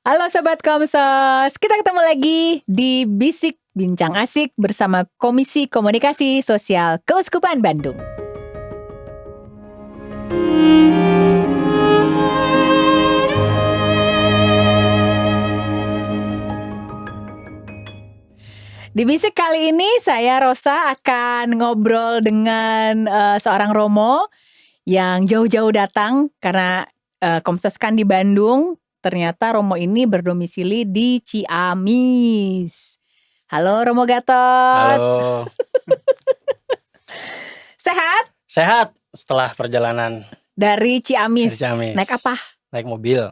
Halo Sobat Komsos, kita ketemu lagi di Bisik Bincang Asik bersama Komisi Komunikasi Sosial Keuskupan Bandung. Di Bisik kali ini saya Rosa akan ngobrol dengan seorang Romo yang jauh-jauh datang karena Komsos kan di Bandung. Ternyata Romo ini berdomisili di Ciamis. Halo Romo Gatot. Halo. Sehat? Sehat setelah perjalanan Dari Ciamis. dari Ciamis. Naik apa? Naik mobil.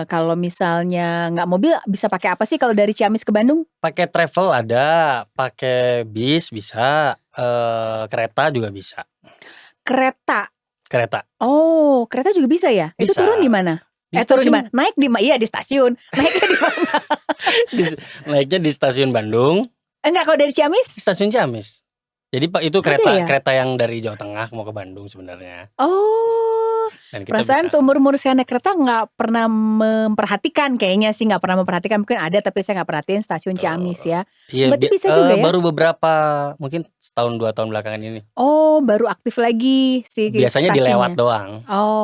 Kalau misalnya nggak mobil bisa pakai apa sih kalau dari Ciamis ke Bandung? Pakai travel ada, pakai bis bisa, kereta juga bisa. Kereta. Kereta. Kereta juga bisa ya? Itu Bisa. turun di mana? Di Turun di stasiun. mana? Naik di iya di stasiun. Naiknya di mana? Naiknya di stasiun Bandung, Enggak, kalau dari di Ciamis? stasiun Ciamis. Jadi itu Ada ya? kereta yang dari Jawa Tengah mau ke Bandung sebenarnya. Dan kita Perasaan bisa. seumur-umur saya naik kereta nggak pernah memperhatikan, kayaknya sih nggak pernah memperhatikan, mungkin ada tapi saya nggak perhatiin stasiun Ciamis ya. Iya, Berarti bisa juga ya? baru beberapa mungkin setahun 2 tahun belakangan ini. Baru aktif lagi si Biasanya dilewat stasiunnya. doang.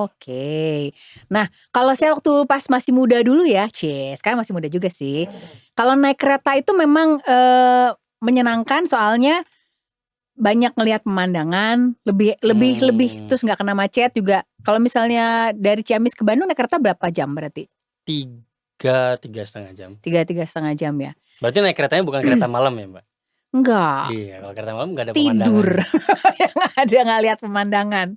Oke. Nah, kalau saya waktu pas masih muda dulu ya, sekarang masih muda juga sih. Kalau naik kereta itu memang menyenangkan soalnya banyak ngelihat pemandangan, lebih terus nggak kena macet juga. Kalau misalnya dari Ciamis ke Bandung naik kereta berapa jam berarti? 3,5 jam. 3,5 jam ya? Berarti naik keretanya bukan kereta malam ya, Mbak? Enggak. Iya, kalau kereta malam nggak ada Tidur. pemandangan. Yang ada nggak lihat pemandangan.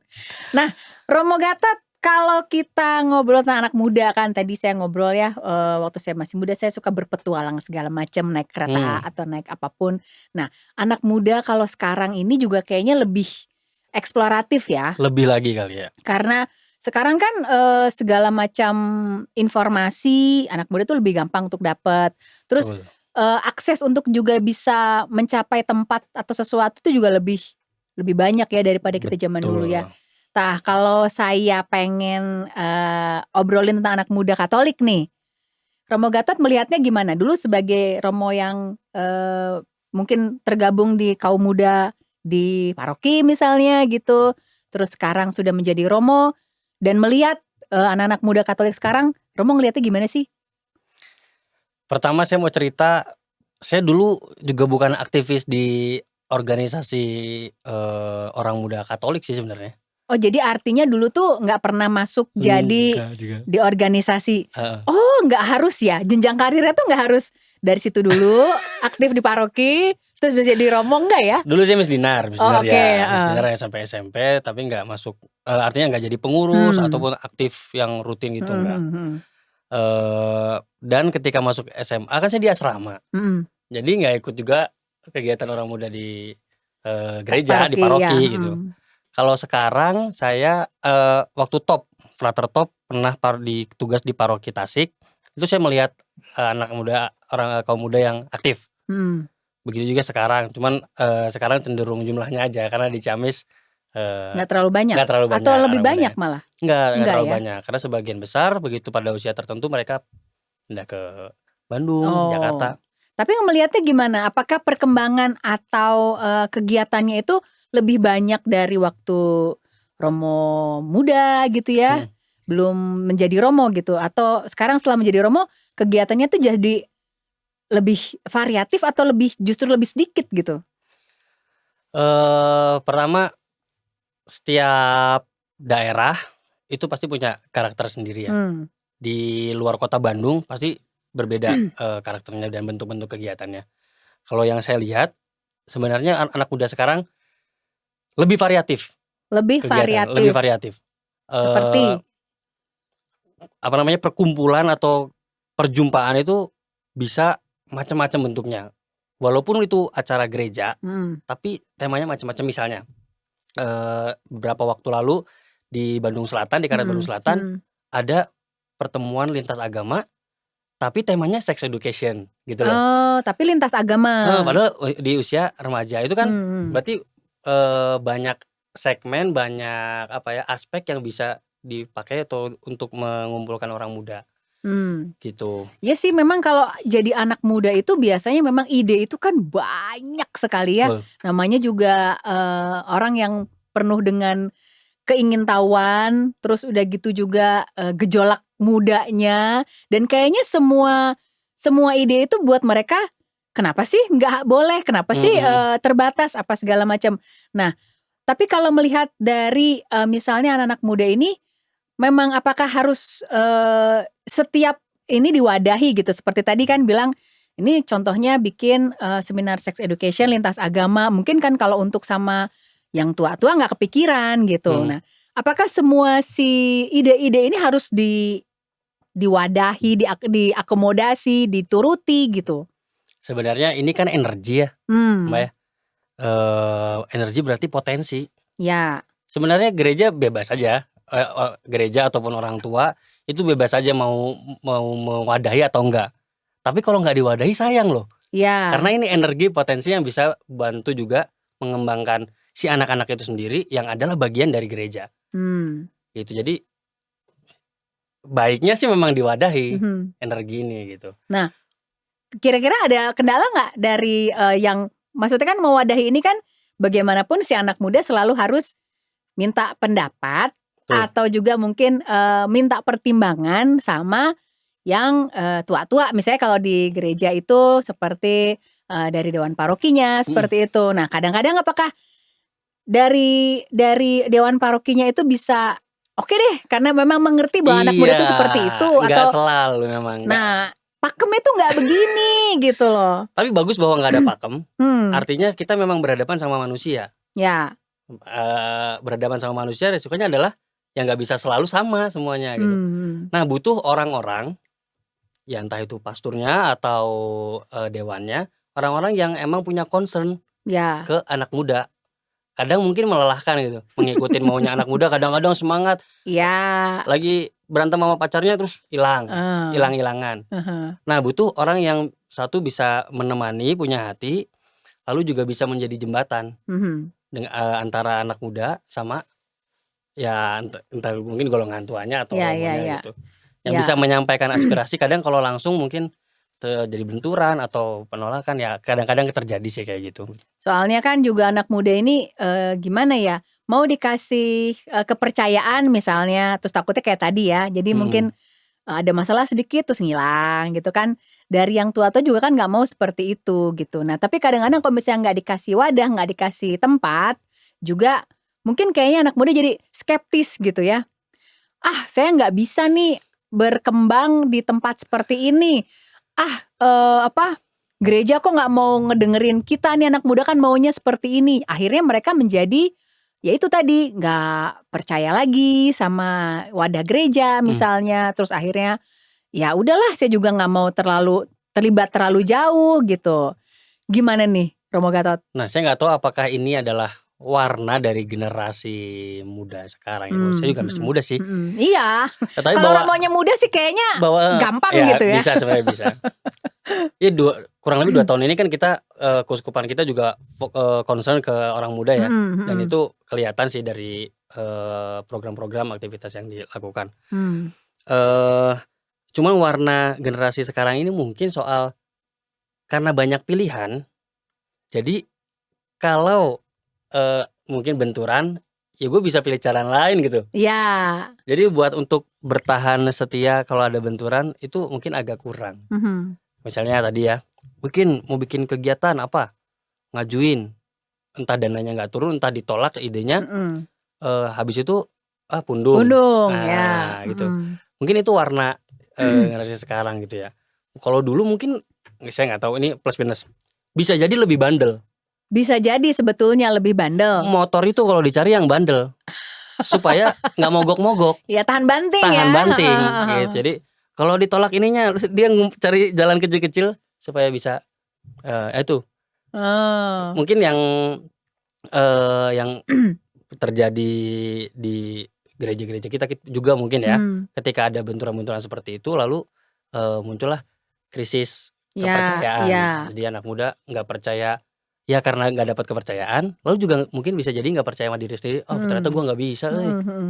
Nah, Romo Gatot, kalau kita ngobrol tentang anak muda kan tadi saya ngobrol ya, waktu saya masih muda saya suka berpetualang segala macam naik kereta atau naik apapun. Nah, anak muda kalau sekarang ini juga kayaknya lebih eksploratif ya. Lebih lagi kali ya. Karena sekarang kan segala macam informasi anak muda tuh lebih gampang untuk dapat. Terus Betul. akses untuk juga bisa mencapai tempat atau sesuatu itu juga lebih banyak ya daripada kita zaman dulu ya. Nah, kalau saya pengen obrolin tentang anak muda Katolik nih, Romo Gatot melihatnya gimana? Dulu sebagai Romo yang mungkin tergabung di kaum muda di paroki misalnya gitu, terus sekarang sudah menjadi Romo dan melihat anak-anak muda Katolik sekarang, Romo ngelihatnya gimana sih? Pertama saya mau cerita, saya dulu juga bukan aktivis di organisasi orang muda Katolik sih sebenarnya. Oh, jadi artinya dulu tuh nggak pernah masuk jadi Enggak juga. di organisasi. Heeh. Nggak harus ya, jenjang karirnya tuh nggak harus dari situ dulu aktif di paroki terus bisa jadi Romo, enggak ya? Dulu saya misdinar oke, ya, misdinar ya sampai SMP tapi nggak masuk, artinya nggak jadi pengurus ataupun aktif yang rutin gitu enggak. Dan ketika masuk SMA kan saya di asrama, jadi nggak ikut juga kegiatan orang muda di gereja, di paroki ya. gitu. Kalau sekarang saya waktu frater top pernah tugas di paroki Tasik, itu saya melihat anak muda, kaum muda yang aktif. Begitu juga sekarang, cuman sekarang cenderung jumlahnya aja karena di Ciamis Nggak terlalu banyak atau lebih banyak malah? Nggak terlalu ya? banyak, karena sebagian besar begitu pada usia tertentu mereka pindah ke Bandung, Jakarta. Tapi melihatnya gimana? Apakah perkembangan atau kegiatannya itu lebih banyak dari waktu Romo muda gitu ya, belum menjadi Romo gitu, atau sekarang setelah menjadi Romo kegiatannya tuh jadi lebih variatif atau justru lebih sedikit gitu? Pertama, setiap daerah itu pasti punya karakter sendiri ya. Di luar kota Bandung pasti berbeda karakternya dan bentuk-bentuk kegiatannya. Kalau yang saya lihat sebenarnya anak muda sekarang lebih variatif. Lebih variatif. Seperti perkumpulan atau perjumpaan itu bisa macam-macam bentuknya. Walaupun itu acara gereja, tapi temanya macam-macam. Misalnya beberapa waktu lalu di Bandung Selatan, di Karet Bandung Selatan ada pertemuan lintas agama, tapi temanya sex education gitu loh. Tapi lintas agama. Padahal di usia remaja itu kan berarti banyak segmen, banyak aspek yang bisa dipakai atau untuk mengumpulkan orang muda. gitu. Ya sih memang kalau jadi anak muda itu biasanya memang ide itu kan banyak sekali ya. Betul. Namanya juga orang yang penuh dengan keingintahuan, terus udah gitu juga gejolak mudanya, dan kayaknya semua ide itu buat mereka kenapa sih nggak boleh, kenapa sih terbatas apa segala macam. Nah, tapi kalau melihat dari misalnya anak-anak muda ini, memang apakah harus setiap ini diwadahi gitu? Seperti tadi kan bilang, ini contohnya bikin seminar sex education lintas agama, mungkin kan kalau untuk sama yang tua-tua nggak kepikiran gitu. Nah, apakah semua si ide-ide ini harus diwadahi, diakomodasi, dituruti gitu? Sebenarnya ini kan energi ya, Mbak ya. Energi berarti potensi. Ya. Sebenarnya gereja bebas aja, gereja ataupun orang tua itu bebas aja mau mewadahi atau enggak. Tapi kalau nggak diwadahi sayang loh. Ya. Karena ini energi potensi yang bisa bantu juga mengembangkan si anak-anak itu sendiri yang adalah bagian dari gereja. Gitu. Jadi baiknya sih memang diwadahi energi ini gitu. Nah, kira-kira ada kendala nggak dari yang maksudnya kan mewadahi ini kan bagaimanapun si anak muda selalu harus minta pendapat atau juga mungkin minta pertimbangan sama yang tua-tua. Misalnya kalau di gereja itu seperti dari dewan parokinya seperti itu. Nah, kadang-kadang apakah dari dewan parokinya itu bisa oke deh karena memang mengerti bahwa anak muda itu seperti itu nggak atau selalu memang. Nah, pakemnya tuh nggak begini gitu loh. Tapi bagus bahwa nggak ada pakem. Artinya kita memang berhadapan sama manusia. Ya. Berhadapan sama manusia resikonya adalah yang nggak bisa selalu sama semuanya gitu. Nah, butuh orang-orang ya entah itu pasturnya atau dewannya, orang-orang yang emang punya concern ke anak muda. Kadang mungkin melelahkan gitu, mengikutin maunya anak muda, kadang-kadang semangat. Ya. Lagi berantem sama pacarnya terus hilang-hilangan. Nah, butuh orang yang satu bisa menemani, punya hati, lalu juga bisa menjadi jembatan dengan antara anak muda sama ya entah mungkin golongan tuanya atau romonya gitu. Yang bisa menyampaikan aspirasi. Kadang kalau langsung mungkin terjadi benturan atau penolakan ya kadang-kadang terjadi sih kayak gitu. Soalnya kan juga anak muda ini gimana ya, mau dikasih kepercayaan misalnya, terus takutnya kayak tadi ya, jadi mungkin ada masalah sedikit terus ngilang gitu kan. Dari yang tua-tua juga kan nggak mau seperti itu gitu. Nah, tapi kadang-kadang kalau misalnya nggak dikasih wadah, nggak dikasih tempat, juga mungkin kayaknya anak muda jadi skeptis gitu ya. Ah, saya nggak bisa nih berkembang di tempat seperti ini. Gereja kok nggak mau ngedengerin kita nih anak muda kan maunya seperti ini. Akhirnya mereka menjadi ya itu tadi nggak percaya lagi sama wadah gereja misalnya. Terus akhirnya ya udahlah saya juga nggak mau terlibat terlalu jauh gitu. Gimana nih Romo Gatot? Nah, saya nggak tahu apakah ini adalah warna dari generasi muda sekarang ya. Saya juga masih muda sih. Iya. Kalau Romonya muda sih kayaknya gampang gitu ya. Bisa sebenarnya bisa. Ya kurang lebih 2 tahun ini kan kita keuskupan kita juga concern ke orang muda ya. Dan itu kelihatan sih dari program-program aktivitas yang dilakukan. Cuman warna generasi sekarang ini mungkin soal karena banyak pilihan. Jadi kalau mungkin benturan, ya gue bisa pilih jalan lain gitu. Iya. Jadi buat untuk bertahan setia kalau ada benturan itu mungkin agak kurang. Misalnya tadi ya, mau bikin kegiatan apa, ngajuin, entah dananya nggak turun, entah ditolak idenya, habis itu pundung. Ya. Gitu. Mungkin itu warna generasi sekarang gitu ya. Kalau dulu mungkin saya nggak tahu ini plus minus, bisa jadi lebih bandel. Bisa jadi sebetulnya lebih bandel. Motor itu kalau dicari yang bandel, supaya nggak mogok-mogok. Ya tahan banting Tahan banting. Gitu. Jadi kalau ditolak ininya dia cari jalan kecil-kecil supaya bisa itu. Mungkin yang terjadi di gereja-gereja kita juga mungkin ya. Ketika ada benturan-benturan seperti itu lalu muncullah krisis kepercayaan. Jadi anak muda nggak percaya ya karena nggak dapat kepercayaan, lalu juga mungkin bisa jadi nggak percaya sama diri sendiri. Oh ternyata gue nggak bisa,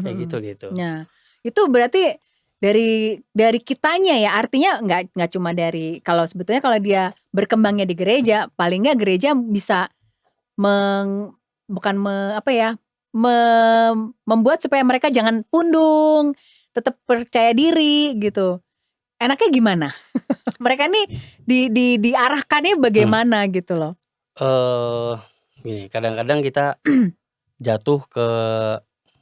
kayak gitu. Nah itu berarti dari kitanya ya, artinya nggak cuma dari, kalau sebetulnya kalau dia berkembangnya di gereja, paling nggak gereja bisa bukan apa ya, membuat supaya mereka jangan pundung, tetap percaya diri gitu. Enaknya gimana? Mereka nih diarahkannya bagaimana gitu loh? Gini, kadang-kadang kita jatuh ke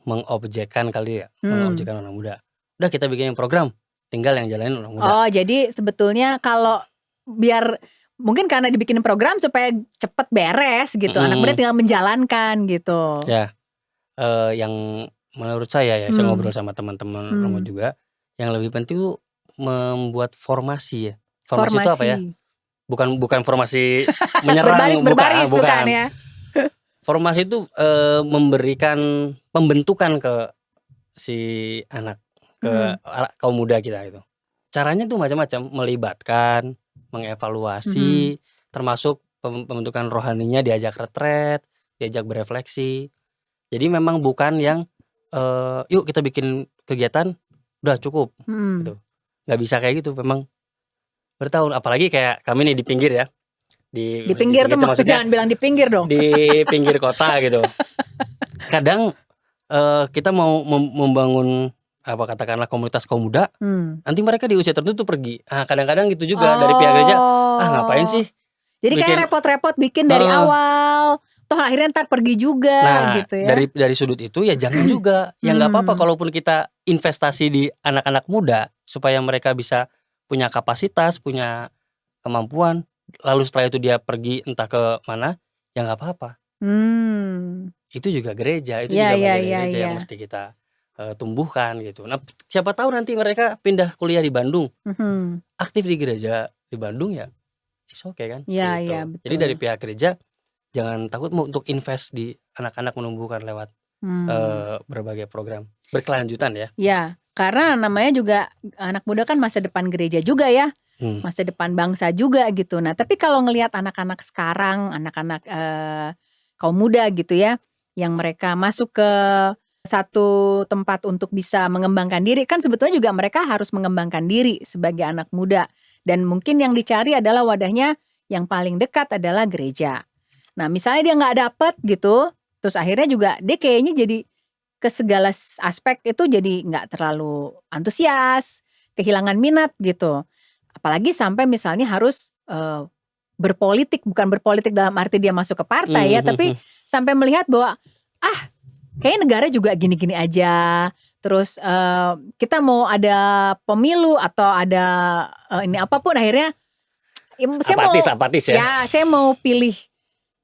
mengobjekkan kali ya, mengobjekkan anak muda. Udah kita bikin program, tinggal yang jalanin anak muda. Oh, jadi sebetulnya kalau biar mungkin karena dibikinin program supaya cepet beres gitu, anak muda tinggal menjalankan gitu. Ya, yang menurut saya ya, saya ngobrol sama teman-teman lama juga, yang lebih penting tuh membuat formasi ya. Formasi itu apa ya? Bukan formasi menyerang, berbaris bukan ya. Formasi itu memberikan pembentukan ke si anak, ke kaum muda kita gitu. Caranya tuh macam-macam, melibatkan, mengevaluasi, termasuk pembentukan rohaninya, diajak retret, diajak berefleksi. Jadi memang bukan yang yuk kita bikin kegiatan udah cukup gitu. Nggak bisa kayak gitu, memang bertahun, apalagi kayak kami nih di pinggir ya. Di pinggir tuh maksudnya jangan bilang di pinggir dong. Di pinggir kota gitu. Kadang kita mau membangun apa katakanlah komunitas kaum muda, nanti mereka di usia tertentu pergi. Kadang-kadang gitu juga dari pihak gereja, ngapain sih? Jadi kayak repot-repot bikin dari awal, toh akhirnya ntar pergi juga gitu ya. Dari sudut itu ya jangan juga. Ya nggak apa-apa kalaupun kita investasi di anak-anak muda supaya mereka bisa punya kapasitas, punya kemampuan, lalu setelah itu dia pergi entah ke mana, ya nggak apa-apa. Itu juga gereja, itu juga bagian gereja yang mesti kita tumbuhkan gitu. Nah, siapa tahu nanti mereka pindah kuliah di Bandung, aktif di gereja di Bandung ya, it's okay kan? Iya, gitu. iya, betul. Jadi dari pihak gereja jangan takut untuk invest di anak-anak, menumbuhkan lewat berbagai program berkelanjutan ya. Ya, karena namanya juga anak muda kan masa depan gereja juga ya. Masa depan bangsa juga gitu. Nah, tapi kalau ngelihat anak-anak sekarang, anak-anak kaum muda gitu ya, yang mereka masuk ke satu tempat untuk bisa mengembangkan diri, kan sebetulnya juga mereka harus mengembangkan diri sebagai anak muda. Dan mungkin yang dicari adalah wadahnya yang paling dekat adalah gereja. Nah, misalnya dia nggak dapet gitu, terus akhirnya juga dia kayaknya jadi ke segala aspek itu jadi nggak terlalu antusias, kehilangan minat gitu. Apalagi sampai misalnya harus berpolitik, bukan berpolitik dalam arti dia masuk ke partai ya, tapi sampai melihat bahwa kayaknya negara juga gini-gini aja. Terus kita mau ada pemilu atau ada ini apapun, akhirnya apatis ya. Ya, saya mau pilih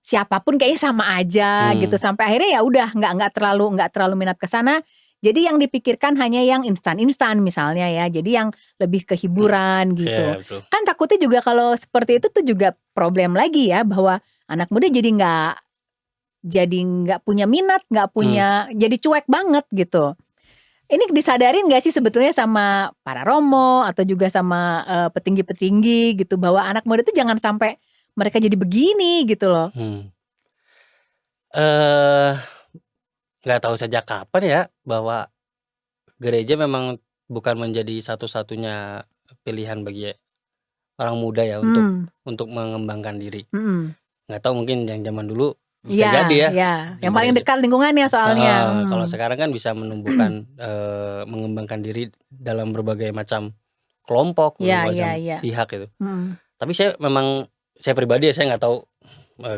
siapapun kayaknya sama aja gitu. Sampai akhirnya ya udah nggak terlalu minat ke sana. Jadi yang dipikirkan hanya yang instan-instan misalnya ya. Jadi yang lebih ke hiburan gitu. Betul. Kan takutnya juga kalau seperti itu tuh juga problem lagi ya, bahwa anak muda jadi nggak punya minat, nggak punya, jadi cuek banget gitu. Ini disadarin nggak sih sebetulnya sama para romo atau juga sama petinggi-petinggi gitu, bahwa anak muda itu jangan sampai mereka jadi begini gitu loh. Nggak tahu sejak kapan ya bahwa gereja memang bukan menjadi satu-satunya pilihan bagi orang muda ya untuk mengembangkan diri. Nggak tahu, mungkin yang zaman dulu bisa jadi ya. Yang paling dekat lingkungannya soalnya. Kalau sekarang kan bisa menumbuhkan mengembangkan diri dalam berbagai macam kelompok, berbagai macam pihak itu. Tapi saya pribadi ya, saya nggak tahu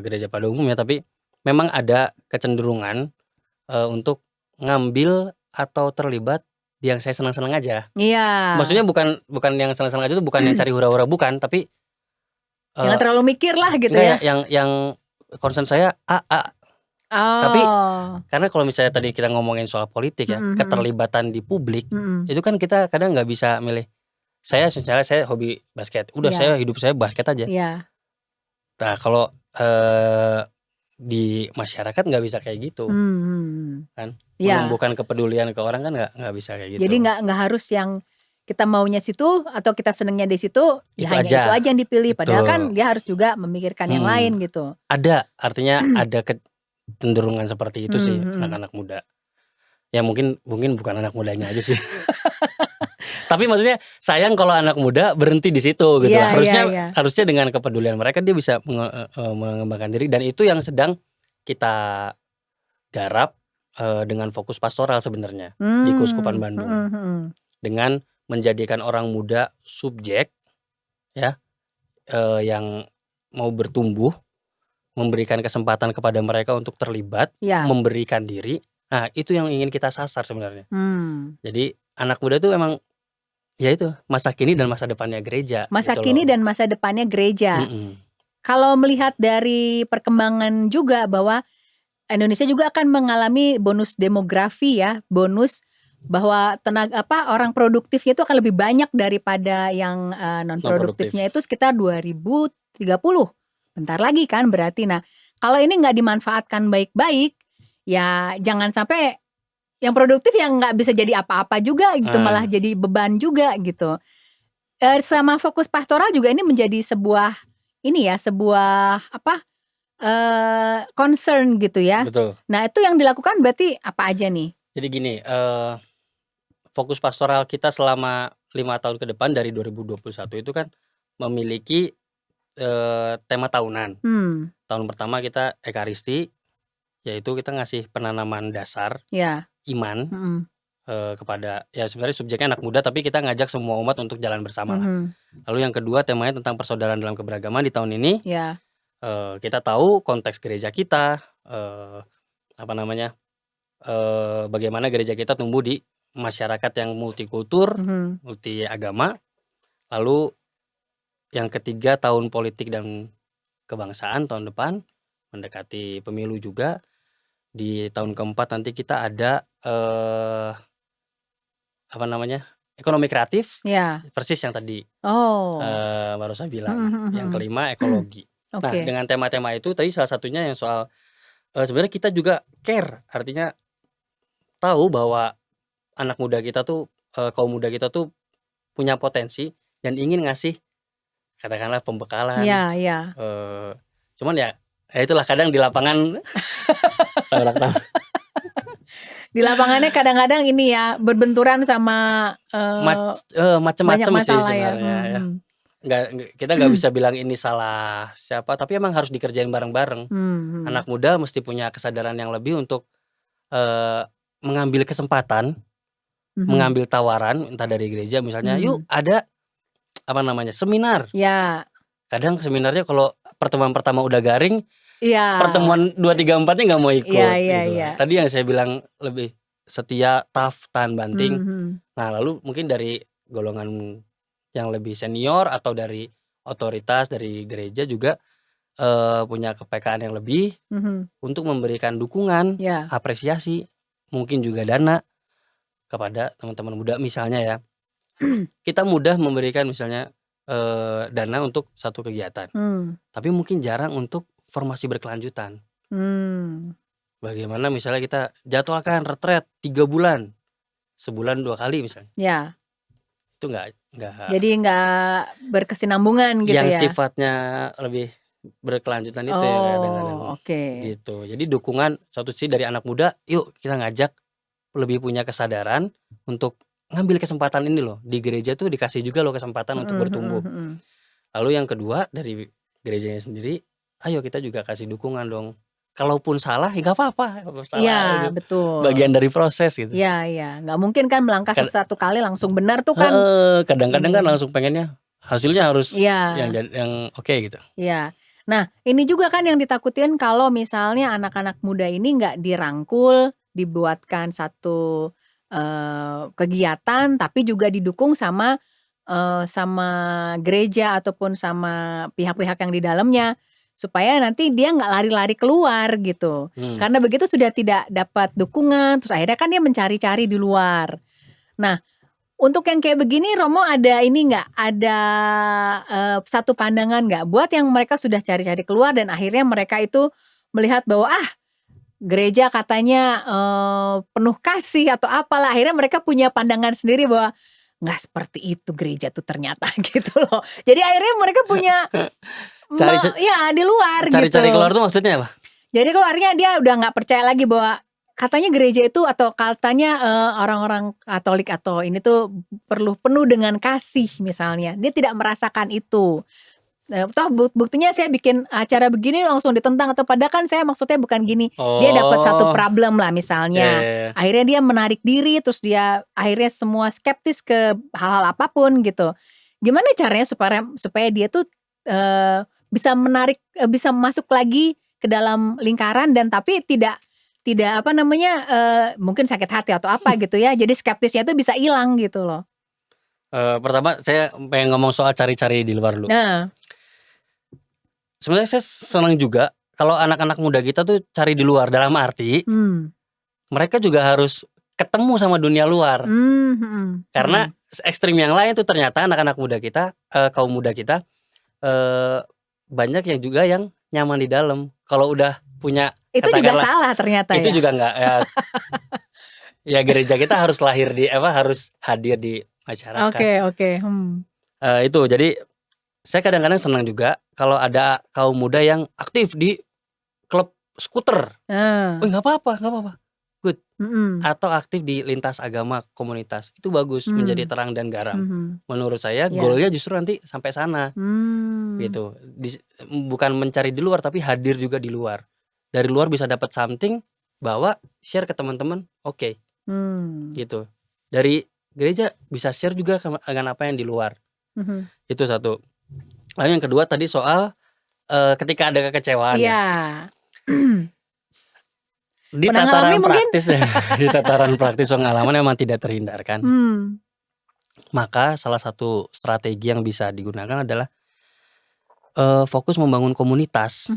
gereja pada umumnya, tapi memang ada kecenderungan untuk ngambil atau terlibat di yang saya senang-senang aja. Iya. Maksudnya bukan yang senang-senang aja itu bukan yang cari hura-hura, bukan, tapi jangan terlalu mikir lah gitu ya. Yang concern saya Tapi karena kalau misalnya tadi kita ngomongin soal politik ya, keterlibatan di publik, itu kan kita kadang nggak bisa milih. Saya hobi basket, udah saya hidup saya basket aja. Nah kalau di masyarakat nggak bisa kayak gitu, kan? Menumbuhkan kepedulian ke orang kan nggak bisa kayak gitu. Jadi nggak harus yang kita maunya situ atau kita senengnya di situ, ya hanya itu aja yang dipilih. Padahal kan dia harus juga memikirkan yang lain gitu. Ada, artinya ada kecenderungan seperti itu sih anak-anak muda. Ya mungkin bukan anak mudanya aja sih. Tapi maksudnya sayang kalau anak muda berhenti di situ gitu. Iya, Harusnya iya, iya. harusnya dengan kepedulian mereka dia bisa mengembangkan diri, dan itu yang sedang kita garap dengan fokus pastoral sebenarnya di Keuskupan Bandung. Dengan menjadikan orang muda subjek ya, yang mau bertumbuh, memberikan kesempatan kepada mereka untuk terlibat, Ya. memberikan diri. Nah, itu yang ingin kita sasar sebenarnya. Jadi anak muda tuh emang ya itu masa kini dan masa depannya gereja. Masa gitu kini loh. dan masa depannya gereja. Kalau melihat dari perkembangan juga bahwa Indonesia juga akan mengalami bonus demografi ya, bonus bahwa orang produktifnya itu akan lebih banyak daripada yang non produktifnya itu sekitar 2030. Bentar lagi kan berarti. Nah, kalau ini nggak dimanfaatkan baik-baik, ya jangan sampai yang produktif yang nggak bisa jadi apa-apa juga gitu, malah jadi beban juga gitu. Sama fokus pastoral juga ini menjadi sebuah concern gitu ya. Betul. Nah, itu yang dilakukan berarti apa aja nih? Jadi gini, fokus pastoral kita selama 5 tahun ke depan dari 2021 itu kan memiliki tema tahunan. Tahun pertama kita ekaristi, yaitu kita ngasih penanaman dasar iman kepada ya sebenarnya subjeknya anak muda, tapi kita ngajak semua umat untuk jalan bersama lah. Lalu yang kedua temanya tentang persaudaraan dalam keberagaman di tahun ini. Kita tahu konteks gereja kita, bagaimana gereja kita tumbuh di masyarakat yang multikultur, multi agama. Lalu yang ketiga tahun politik dan kebangsaan tahun depan, mendekati pemilu juga. Di tahun keempat nanti kita ada ekonomi kreatif, persis yang tadi baru saya bilang. Yang kelima ekologi. Nah, dengan tema-tema itu tadi salah satunya yang soal sebenarnya kita juga care, artinya tahu bahwa anak muda kita tuh, kaum muda kita tuh punya potensi dan ingin ngasih katakanlah pembekalan. Cuman ya itulah kadang di lapangan di lapangannya kadang-kadang ini ya berbenturan sama macam-macam sih sebenarnya ya. Kita nggak bisa bilang ini salah siapa, tapi emang harus dikerjain bareng-bareng. Anak muda mesti punya kesadaran yang lebih untuk mengambil kesempatan, mengambil tawaran entah dari gereja misalnya, yuk ada seminar. Kadang seminarnya kalau pertemuan pertama udah garing, pertemuan 2, 3, 4-nya nggak mau ikut. Gitu. Tadi yang saya bilang lebih setia, tough, tahan banting. Nah, lalu mungkin dari golongan yang lebih senior atau dari otoritas dari gereja juga punya kepekaan yang lebih untuk memberikan dukungan, apresiasi, mungkin juga dana kepada teman-teman muda misalnya ya. Kita mudah memberikan misalnya dana untuk satu kegiatan, tapi mungkin jarang untuk formasi berkelanjutan. Bagaimana misalnya kita jadwalkan retret 3 bulan, sebulan 2 kali misalnya. Itu enggak. Jadi enggak berkesinambungan gitu yang ya. Yang sifatnya lebih berkelanjutan itu ya kadang-kadang. Gitu. Jadi dukungan satu sisi dari anak muda, yuk kita ngajak lebih punya kesadaran untuk ngambil kesempatan ini loh. Di gereja tuh dikasih juga loh kesempatan untuk bertumbuh. Lalu yang kedua dari gerejanya sendiri, ayo kita juga kasih dukungan dong. Kalaupun salah ya gak apa-apa. Iya betul. Bagian dari proses gitu. Iya. Gak mungkin kan melangkah satu kali langsung benar tuh kan. Kadang-kadang kan langsung pengennya hasilnya harus yang oke gitu. Iya. Nah ini juga kan yang ditakutin kalau misalnya anak-anak muda ini gak dirangkul, dibuatkan satu kegiatan tapi juga didukung sama gereja ataupun sama pihak-pihak yang di dalamnya, supaya nanti dia nggak lari-lari keluar gitu. Karena begitu sudah tidak dapat dukungan, terus akhirnya kan dia mencari-cari di luar. Nah, untuk yang kayak begini Romo ada ini nggak, ada satu pandangan nggak buat yang mereka sudah cari-cari keluar dan akhirnya mereka itu melihat bahwa gereja katanya penuh kasih atau apalah, akhirnya mereka punya pandangan sendiri bahwa nggak seperti itu gereja tuh ternyata gitu loh. Jadi akhirnya mereka punya di luar cari-cari keluar tuh maksudnya apa? Jadi keluarnya dia udah nggak percaya lagi bahwa katanya gereja itu atau katanya orang-orang Katolik atau ini tuh perlu penuh dengan kasih misalnya. Dia tidak merasakan itu. Toh buktinya saya bikin acara begini langsung ditentang atau padahal kan saya maksudnya bukan gini. Dia dapat satu problem lah misalnya. Akhirnya dia menarik diri terus dia akhirnya semua skeptis ke hal-hal apapun gitu. Gimana caranya supaya dia tuh bisa menarik bisa masuk lagi ke dalam lingkaran dan tapi tidak apa namanya mungkin sakit hati atau apa gitu ya. Jadi skeptisnya tuh bisa hilang gitu loh. Pertama saya pengen ngomong soal cari-cari di luar dulu. Sebenarnya saya senang juga kalau anak-anak muda kita tuh cari di luar, dalam arti mereka juga harus ketemu sama dunia luar. Karena ekstrim yang lain tuh ternyata anak-anak muda kita, kaum muda kita banyak yang juga yang nyaman di dalam. Kalau udah punya itu juga salah ternyata itu ya. juga enggak ya gereja kita harus lahir di harus hadir di masyarakat. Oke. Itu jadi saya kadang-kadang senang juga kalau ada kaum muda yang aktif di klub skuter. Nggak apa-apa, good. Atau aktif di lintas agama komunitas, itu bagus, menjadi terang dan garam. Menurut saya goalnya justru nanti sampai sana, gitu. Bukan mencari di luar, tapi hadir juga di luar. Dari luar bisa dapat something, bawa share ke teman-teman, oke. Gitu. Dari gereja bisa share juga dengan apa yang di luar. Itu satu. Lalu yang kedua tadi soal ketika ada kekecewaan. Di tataran praktis di tataran praktis pengalaman memang tidak terhindarkan. Maka salah satu strategi yang bisa digunakan adalah fokus membangun komunitas,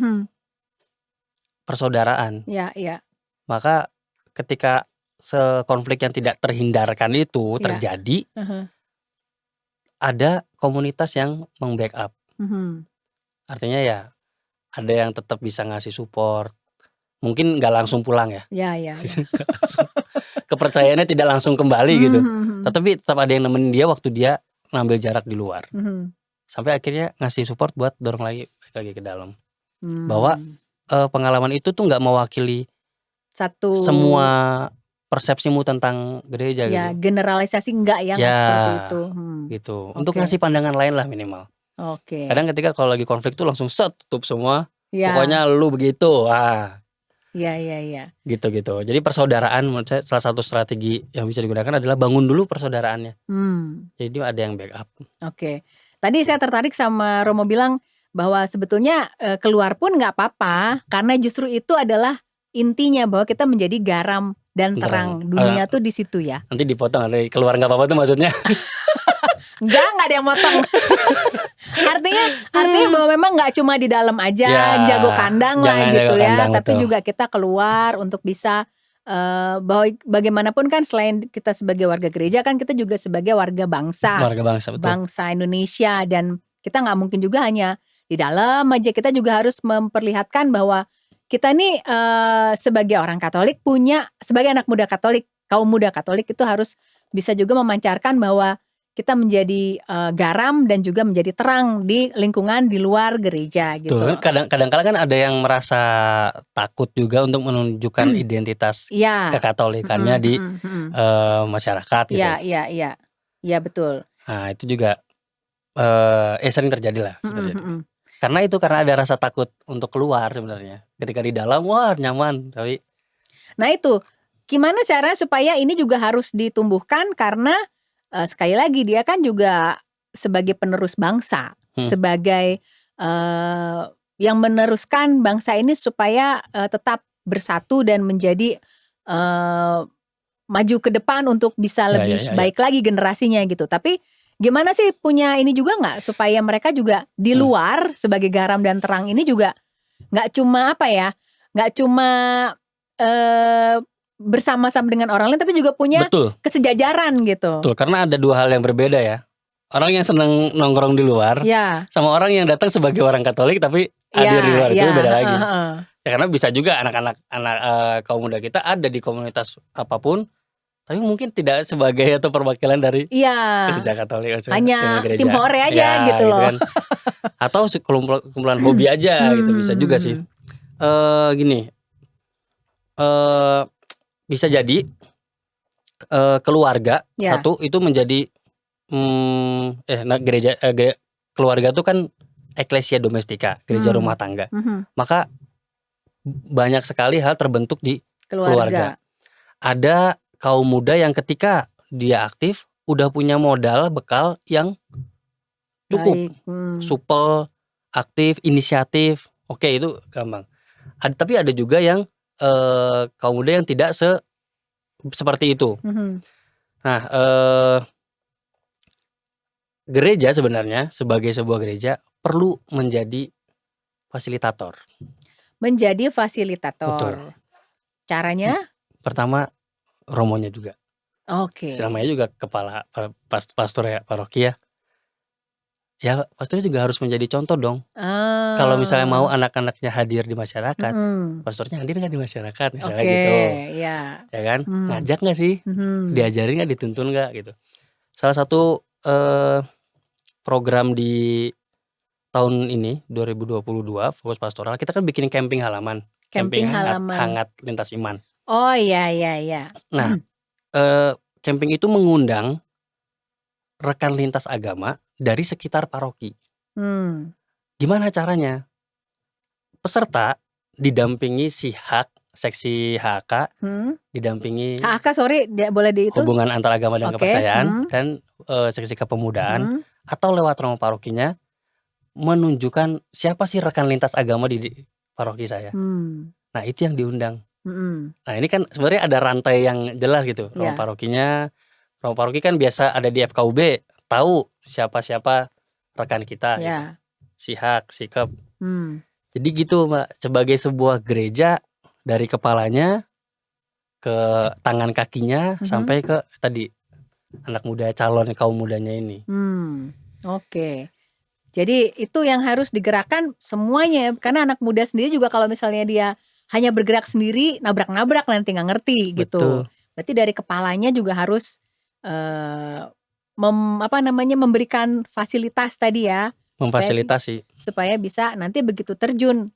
persaudaraan. Maka ketika konflik yang tidak terhindarkan itu terjadi, ada komunitas yang meng-backup. Artinya ya ada yang tetap bisa ngasih support. Mungkin nggak langsung pulang ya. Kepercayaannya tidak langsung kembali gitu. Tetapi tetap ada yang nemenin dia waktu dia ngambil jarak di luar. Sampai akhirnya ngasih support buat dorong lagi ke dalam. Bahwa pengalaman itu tuh nggak mewakili semua persepsimu tentang gereja gitu. Generalisasi enggak yang seperti itu. Gitu. Untuk ngasih pandangan lain lah minimal. Kadang ketika kalau lagi konflik tuh langsung tutup semua. Pokoknya lu begitu. Iya. Gitu. Jadi persaudaraan menurut saya salah satu strategi yang bisa digunakan adalah bangun dulu persaudaraannya. Jadi ada yang backup. Tadi saya tertarik sama Romo bilang bahwa sebetulnya keluar pun nggak apa-apa karena justru itu adalah intinya bahwa kita menjadi garam dan terang dunia tuh di situ ya. Nanti dipotong ada keluar nggak apa-apa tuh maksudnya? Enggak ada yang motong. artinya bahwa memang nggak cuma di dalam aja jago kandang lah gitu ya, tapi juga kita keluar untuk bisa bahwa bagaimanapun kan selain kita sebagai warga gereja kan kita juga sebagai warga bangsa betul. Bangsa Indonesia dan kita nggak mungkin juga hanya di dalam aja, kita juga harus memperlihatkan bahwa kita nih sebagai orang Katolik sebagai anak muda Katolik, kaum muda Katolik itu harus bisa juga memancarkan bahwa kita menjadi garam dan juga menjadi terang di lingkungan di luar gereja gitu. Kadang-kadang kan ada yang merasa takut juga untuk menunjukkan identitas kekatolikannya di masyarakat gitu. Iya betul. Nah itu juga sering terjadi lah. Karena ada rasa takut untuk keluar sebenarnya. Ketika di dalam wah nyaman tapi. Nah itu gimana caranya supaya ini juga harus ditumbuhkan karena sekali lagi dia kan juga sebagai penerus bangsa, sebagai yang meneruskan bangsa ini supaya tetap bersatu dan menjadi maju ke depan untuk bisa lebih baik lagi generasinya gitu. Tapi gimana sih punya ini juga nggak supaya mereka juga di luar sebagai garam dan terang ini juga nggak cuma nggak cuma bersama-sama dengan orang lain tapi juga punya kesejajaran gitu. Betul, karena ada dua hal yang berbeda ya. Orang yang senang nongkrong di luar sama orang yang datang sebagai orang Katolik tapi hadir di luar itu beda lagi. Ya karena bisa juga anak-anak kaum muda kita ada di komunitas apapun tapi mungkin tidak sebagai atau perwakilan dari gereja Katolik hanya tim hore aja gitu loh. Kan. Atau kumpulan hobi aja gitu bisa juga sih. Gini. bisa jadi keluarga Ya. satu itu menjadi keluarga tuh kan ecclesia domestika, gereja rumah tangga. Maka banyak sekali hal terbentuk di keluarga. Ada kaum muda yang ketika dia aktif udah punya modal bekal yang cukup. Supel, aktif, inisiatif. Oke, itu gampang. Tapi ada juga yang kaum muda yang tidak seperti itu. Nah, gereja sebenarnya sebagai sebuah gereja perlu menjadi fasilitator. Menjadi fasilitator. Betul. Caranya? Pertama, romonya juga. Oke. Namanya juga kepala pastor ya, paroki ya. Ya, pastornya juga harus menjadi contoh dong. Kalau misalnya mau anak-anaknya hadir di masyarakat, pastornya hadir nggak di masyarakat, misalnya gitu. Ya kan? Ngajak nggak sih? Diajarin nggak, dituntun nggak gitu. Salah satu program di tahun ini 2022 Fokus Pastoral, kita kan bikin camping halaman. Camping hangat lintas iman. Oh iya. Nah, camping itu mengundang rekan lintas agama dari sekitar paroki. Gimana caranya? Peserta didampingi seksi HK, didampingi HK boleh di itu? Hubungan antar agama dan kepercayaan, dan seksi kepemudaan, atau lewat romo parokinya menunjukkan siapa sih rekan lintas agama di paroki saya. Nah, itu yang diundang. Nah, ini kan sebenarnya ada rantai yang jelas gitu. Romo paroki kan biasa ada di FKUB, tahu siapa-siapa rekan kita gitu. Sihak, sikap. Jadi gitu, Mbak, sebagai sebuah gereja dari kepalanya ke tangan kakinya sampai ke tadi anak muda, calon kaum mudanya ini. Oke. Jadi itu yang harus digerakkan semuanya, karena anak muda sendiri juga kalau misalnya dia hanya bergerak sendiri, nabrak-nabrak nanti nggak ngerti gitu. Berarti dari kepalanya juga harus memberikan fasilitas tadi ya. Memfasilitasi. Supaya bisa nanti begitu terjun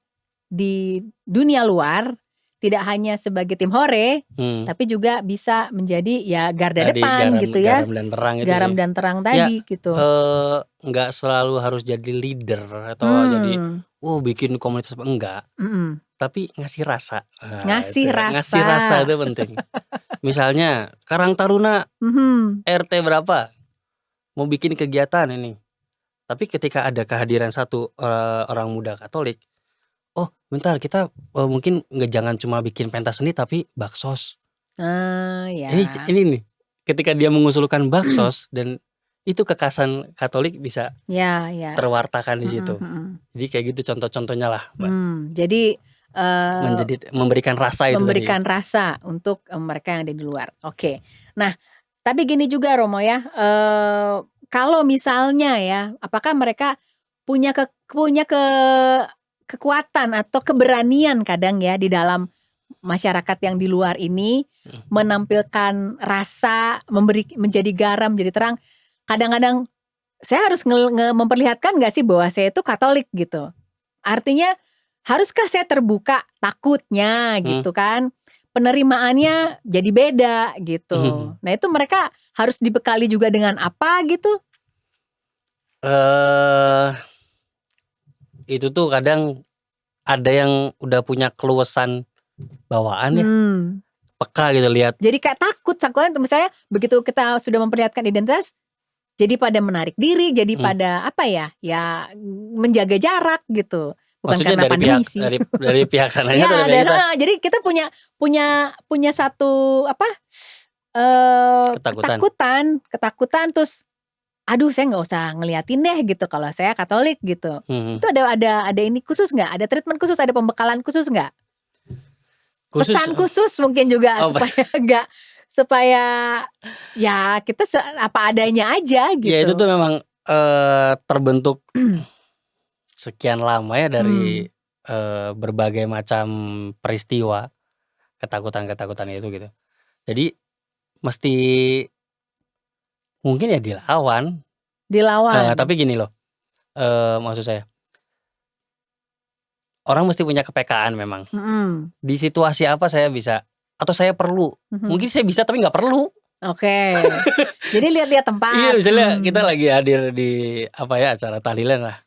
di dunia luar, tidak hanya sebagai tim hore, tapi juga bisa menjadi ya garda depan gitu ya. Garam dan terang itu Garam sih. dan terang tadi gitu. Nggak selalu harus jadi leader atau jadi bikin komunitas, enggak. Tapi ngasih rasa. Ngasih rasa itu penting. Misalnya Karang Taruna RT berapa mau bikin kegiatan ini, tapi ketika ada kehadiran satu orang muda Katolik, oh bentar, kita mungkin jangan cuma bikin pentas seni tapi baksos. Ini nih, ketika dia mengusulkan baksos dan itu kekasan Katolik bisa terwartakan di situ. Jadi kayak gitu contoh-contohnya lah, Mbak. Jadi memberikan rasa itu memberikan tadi. rasa untuk mereka yang ada di luar. Oke. Nah, tapi gini juga Romo ya, kalau misalnya ya, apakah mereka punya kekuatan atau keberanian kadang ya di dalam masyarakat yang di luar ini menampilkan rasa, menjadi garam, menjadi terang. Kadang-kadang saya harus memperlihatkan nggak sih bahwa saya itu Katolik gitu. Artinya haruskah saya terbuka? Takutnya gitu kan. Penerimaannya jadi beda gitu. Nah, itu mereka harus dibekali juga dengan apa gitu? Itu tuh kadang ada yang udah punya keluasan bawaan ya, peka gitu lihat. Jadi kayak takut misalnya begitu kita sudah memperlihatkan identitas, jadi pada menarik diri, jadi pada apa ya menjaga jarak gitu. Bukan maksudnya karena pandemi sih. Dari pihak sananya atau dari pihak kita? Jadi kita punya satu ketakutan terus, aduh saya nggak usah ngeliatin deh gitu kalau saya Katolik gitu. Itu ada ini khusus nggak? Ada treatment khusus, ada pembekalan khusus nggak? Pesan khusus mungkin juga supaya ya kita apa adanya aja gitu. Ya itu tuh memang terbentuk sekian lama ya dari berbagai macam peristiwa, ketakutan itu gitu. Jadi mesti mungkin ya dilawan. Tapi gini loh, maksud saya, orang mesti punya kepekaan memang. Di situasi apa saya bisa atau saya perlu. Mungkin saya bisa tapi nggak perlu. Oke. Jadi lihat-lihat tempat. Iya, misalnya kita lagi hadir di acara tahlilan lah.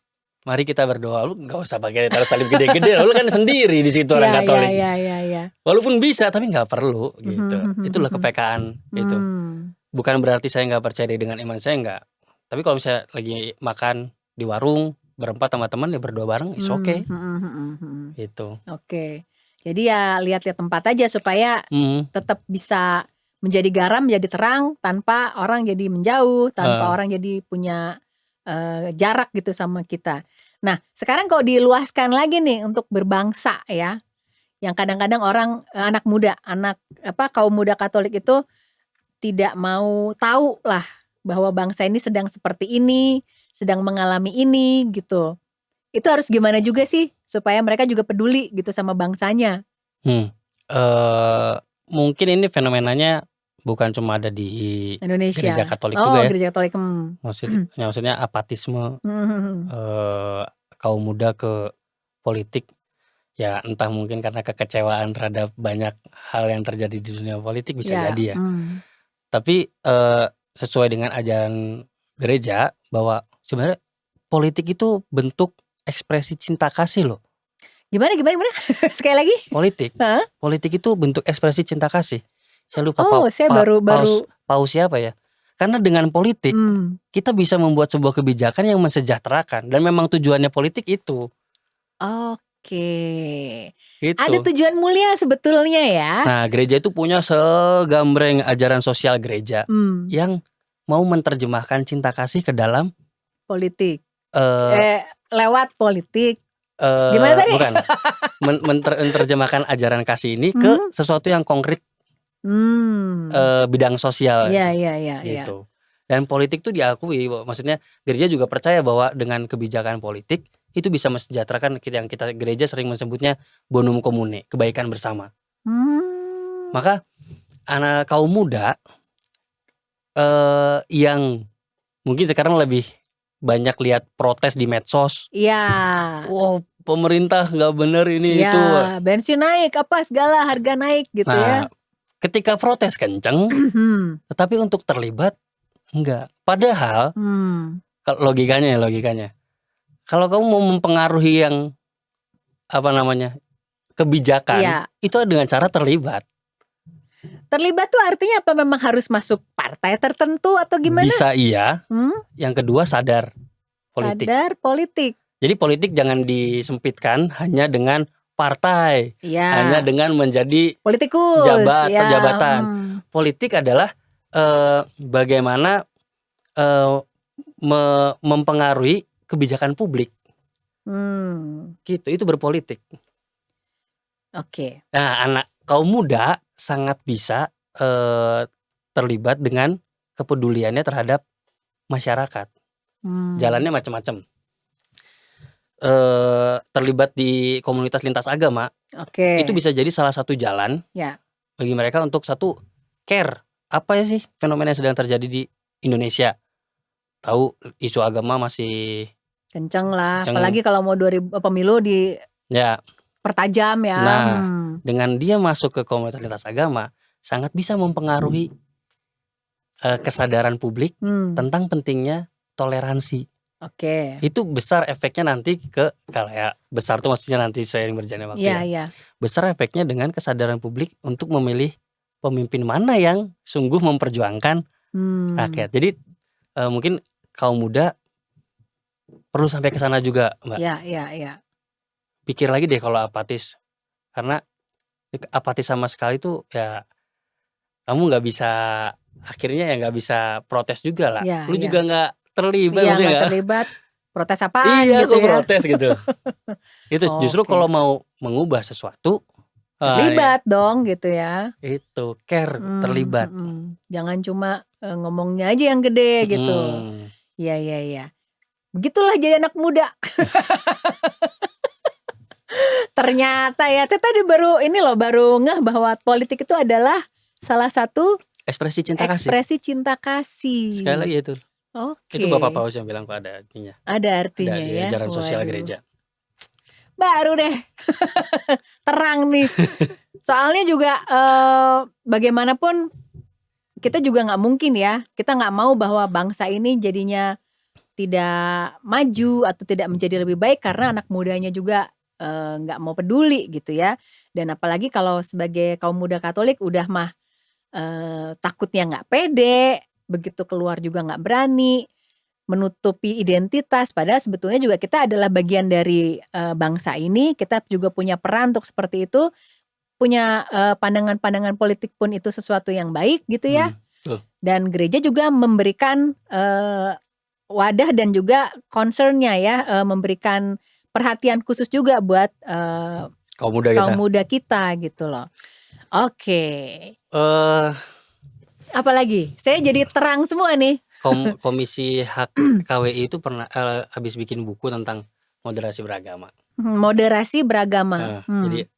Mari kita berdoa. Lu nggak usah pakai taruh salib gede-gede. Lu kan sendiri di situ orang Katolik. Iya. Walaupun bisa tapi nggak perlu gitu. Itulah kepekaan itu. Bukan berarti saya nggak percaya dengan iman saya, nggak. Tapi kalau misalnya lagi makan di warung berempat sama teman ya berdoa bareng, is okay. Gitu. Oke. Jadi ya lihat-lihat tempat aja supaya tetap bisa menjadi garam, menjadi terang tanpa orang jadi menjauh, tanpa orang jadi punya jarak gitu sama kita. Nah, sekarang kalau diluaskan lagi nih untuk berbangsa ya, yang kadang-kadang orang anak muda, kaum muda Katolik itu tidak mau tahu lah bahwa bangsa ini sedang seperti ini, sedang mengalami ini gitu. Itu harus gimana juga sih supaya mereka juga peduli gitu sama bangsanya? Mungkin ini fenomenanya bukan cuma ada di Indonesia. Gereja Katolik juga ya. Gereja Katolik. Maksudnya apatisme kaum muda ke politik. Ya entah mungkin karena kekecewaan terhadap banyak hal yang terjadi di dunia politik bisa jadi ya. Tapi sesuai dengan ajaran gereja bahwa sebenarnya politik itu bentuk ekspresi cinta kasih loh. Gimana? Sekali lagi? Politik itu bentuk ekspresi cinta kasih. Saya lupa saya baru Paus siapa ya? Karena dengan politik kita bisa membuat sebuah kebijakan yang mensejahterakan, dan memang tujuannya politik itu. Oke. Gitu. Ada tujuan mulia sebetulnya ya. Nah, gereja itu punya segambreng ajaran sosial gereja yang mau menerjemahkan cinta kasih ke dalam politik. Lewat politik. Gimana tadi? Bukan. Menerjemahkan ajaran kasih ini ke sesuatu yang konkret. Bidang sosial. Iya. Gitu. Dan politik itu diakui, maksudnya gereja juga percaya bahwa dengan kebijakan politik itu bisa mensejahterakan, yang kita gereja sering menyebutnya bonum comune, kebaikan bersama. Maka anak kaum muda yang mungkin sekarang lebih banyak lihat protes di medsos. Iya. Wow, pemerintah nggak bener ini itu. Bensin naik, apa segala harga naik gitu ya. Ketika protes kenceng, tetapi untuk terlibat enggak. Padahal logikanya. Kalau kamu mau mempengaruhi yang kebijakan, itu dengan cara terlibat. Terlibat tuh artinya apa? Memang harus masuk partai tertentu atau gimana? Bisa iya. Yang kedua sadar politik. Sadar politik. Jadi politik jangan disempitkan hanya dengan partai, hanya dengan menjadi politikus, jabatan. Politik adalah bagaimana mempengaruhi kebijakan publik. Gitu, itu berpolitik. Oke. Nah, anak kaum muda sangat bisa terlibat dengan kepeduliannya terhadap masyarakat. Jalannya macam-macam. Terlibat di komunitas lintas agama, itu bisa jadi salah satu jalan bagi mereka untuk satu care. Apa ya sih fenomena yang sedang terjadi di Indonesia? Tahu isu agama masih kenceng lah, apalagi kalau mau 2000 pemilu pertajam ya. Nah, dengan dia masuk ke komunitas lintas agama, sangat bisa mempengaruhi kesadaran publik tentang pentingnya toleransi. Itu besar efeknya nanti kalau ya besar tuh maksudnya nanti seiring berjalannya waktu besar efeknya dengan kesadaran publik untuk memilih pemimpin mana yang sungguh memperjuangkan rakyat. Jadi mungkin kaum muda perlu sampai ke sana juga, Mbak. Iya. Pikir lagi deh kalau apatis, karena apatis sama sekali tuh ya kamu nggak bisa, akhirnya nggak bisa protes juga lah. Lu juga nggak terlibat, nggak terlibat. Protes apaan gitu ya? Protes gitu. Itu justru kalau mau mengubah sesuatu terlibat dong gitu ya. Itu care, terlibat. Jangan cuma ngomongnya aja yang gede gitu. Iya. Begitulah jadi anak muda. Ternyata ya, tadi baru ngeh bahwa politik itu adalah salah satu ekspresi cinta kasih. Sekali lagi itu. Oke. Itu Bapak Paus yang bilang kok ada artinya. Ada artinya ada ya. Ajaran sosial gereja. baru deh terang nih. Soalnya juga bagaimanapun kita juga nggak mungkin ya, kita nggak mau bahwa bangsa ini jadinya tidak maju atau tidak menjadi lebih baik karena anak mudanya juga nggak mau peduli gitu ya. Dan apalagi kalau sebagai kaum muda Katolik udah mah takutnya nggak pede, begitu keluar juga nggak berani, menutupi identitas. Padahal sebetulnya juga kita adalah bagian dari bangsa ini, kita juga punya peran untuk seperti itu, punya pandangan-pandangan politik pun itu sesuatu yang baik gitu ya. Dan gereja juga memberikan wadah dan juga concernnya ya, memberikan perhatian khusus juga buat kaum muda kita gitu loh. Oke. Apalagi? Saya jadi terang semua nih. Komisi Hak KWI itu pernah habis bikin buku tentang moderasi beragama. Moderasi beragama. Jadi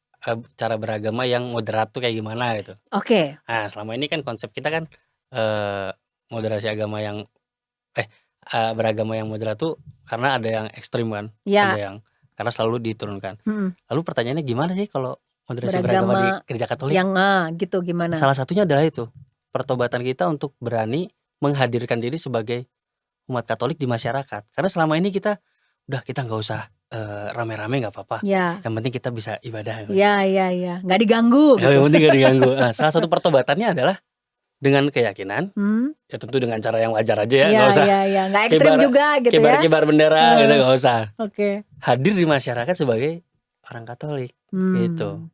cara beragama yang moderat tuh kayak gimana gitu. Oke. Nah, selama ini kan konsep kita kan moderasi agama yang beragama yang moderat tuh karena ada yang ekstrim kan, ada yang karena selalu diturunkan. Lalu pertanyaannya gimana sih kalau moderasi beragama di gereja Katolik? Yang gitu gimana? Salah satunya adalah itu, pertobatan kita untuk berani menghadirkan diri sebagai umat Katolik di masyarakat. Karena selama ini kita nggak usah rame-rame nggak apa-apa. Yang penting kita bisa ibadah. Iya. Nggak diganggu. Gitu. Yang penting nggak diganggu. Nah, salah satu pertobatannya adalah dengan keyakinan, ya tentu dengan cara yang wajar aja ya, nggak usah. Iya. Nggak ekstrim juga gitu ya. Kibar bendera gitu nggak usah. Oke. Hadir di masyarakat sebagai orang Katolik gitu.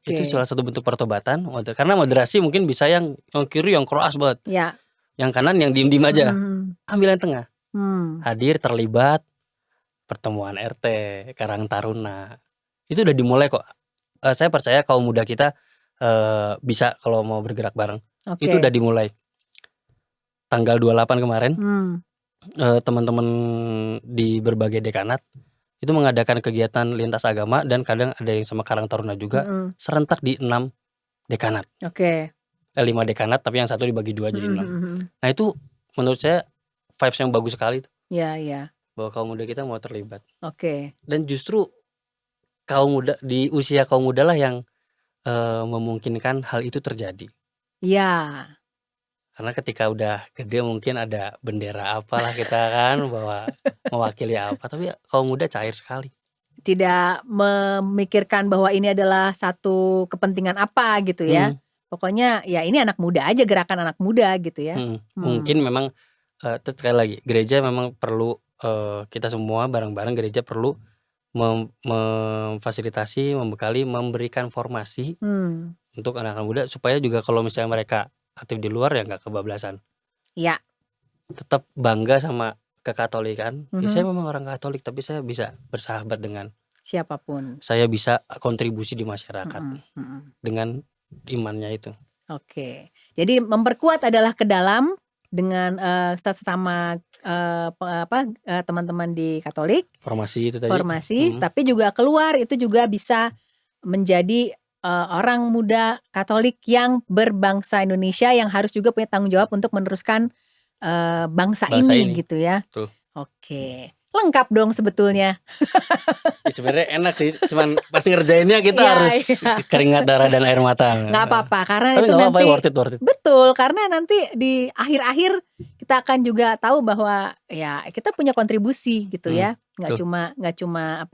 Itu salah satu bentuk pertobatan. Karena moderasi mungkin bisa yang kiri yang keras banget. Yang kanan yang diem-diem aja. Ambil yang tengah. Hadir, terlibat, pertemuan RT, Karang Taruna. Itu udah dimulai kok. Saya percaya kaum muda kita bisa kalau mau bergerak bareng. Itu udah dimulai. Tanggal 28 kemarin, teman-teman di berbagai dekanat itu mengadakan kegiatan lintas agama dan kadang ada yang sama Karang Taruna juga, serentak di 6 dekanat. 5 dekanat tapi yang satu dibagi 2 jadi 6. Nah itu menurut saya vibes yang bagus sekali tuh. Iya. Bahwa kaum muda kita mau terlibat. Dan justru kaum muda di usia kaum muda lah yang memungkinkan hal itu terjadi. Iya. Karena ketika udah gede mungkin ada bendera apalah kita kan bawa mewakili apa, tapi kaum muda cair sekali. Tidak memikirkan bahwa ini adalah satu kepentingan apa gitu ya. Pokoknya ya ini anak muda aja, gerakan anak muda gitu ya. Mungkin memang sekali lagi gereja memang perlu kita semua bareng-bareng gereja perlu memfasilitasi, membekali, memberikan formasi untuk anak-anak muda supaya juga kalau misalnya mereka aktif di luar ya nggak kebablasan. Iya. Tetap bangga sama kekatolikan. Ya saya memang orang Katolik tapi saya bisa bersahabat dengan siapapun. Saya bisa kontribusi di masyarakat dengan imannya itu. Jadi memperkuat adalah ke dalam dengan sesama teman-teman di Katolik. Formasi itu tadi. Tapi juga keluar itu juga bisa menjadi orang muda Katolik yang berbangsa Indonesia yang harus juga punya tanggung jawab untuk meneruskan bangsa ini gitu ya. Lengkap dong sebetulnya. Sebenarnya enak sih, cuman pasti ngerjainnya kita harus keringat darah dan air mata. Nggak apa-apa karena tapi itu nanti worth it. Betul, karena nanti di akhir-akhir kita akan juga tahu bahwa ya kita punya kontribusi gitu ya. Nggak cuma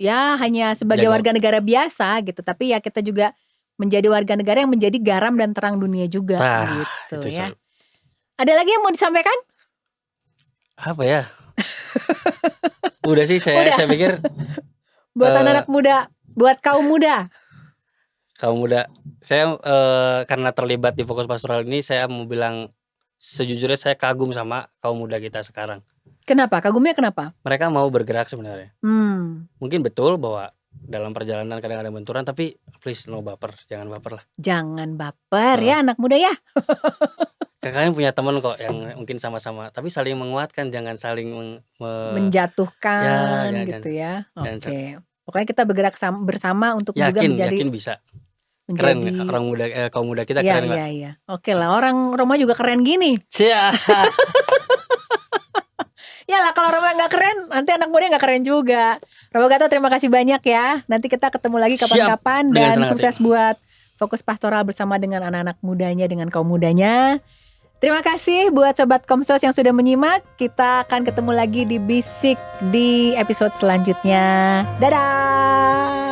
ya hanya sebagai warga negara biasa gitu, tapi ya kita juga menjadi warga negara yang menjadi garam dan terang dunia juga gitu ya. Ada lagi yang mau disampaikan? Apa ya? Udah sih saya pikir buat anak muda, buat kaum muda. Saya karena terlibat di Fokus Pastoral ini saya mau bilang sejujurnya saya kagum sama kaum muda kita sekarang. Kenapa? Kagumnya kenapa? Mereka mau bergerak sebenarnya. Mungkin betul bahwa dalam perjalanan kadang ada benturan, tapi please no baper, jangan baper lah. Jangan baper ya anak muda ya. Kalian punya teman kok yang mungkin sama-sama, tapi saling menguatkan, jangan saling menjatuhkan gitu ya. Pokoknya kita bergerak bersama untuk juga menjadi. Yakin bisa. Keren orang muda, kaum muda kita keren lah. Iya. Oke lah, orang Roma juga keren gini. Yalah kalau Romo nggak keren, nanti anak muda nggak keren juga. Romo Gatot terima kasih banyak ya. Nanti kita ketemu lagi kapan-kapan dan sukses buat Fokus Pastoral bersama dengan anak-anak mudanya, dengan kaum mudanya. Terima kasih buat Sobat Komsos yang sudah menyimak. Kita akan ketemu lagi di Bisik di episode selanjutnya. Dadah.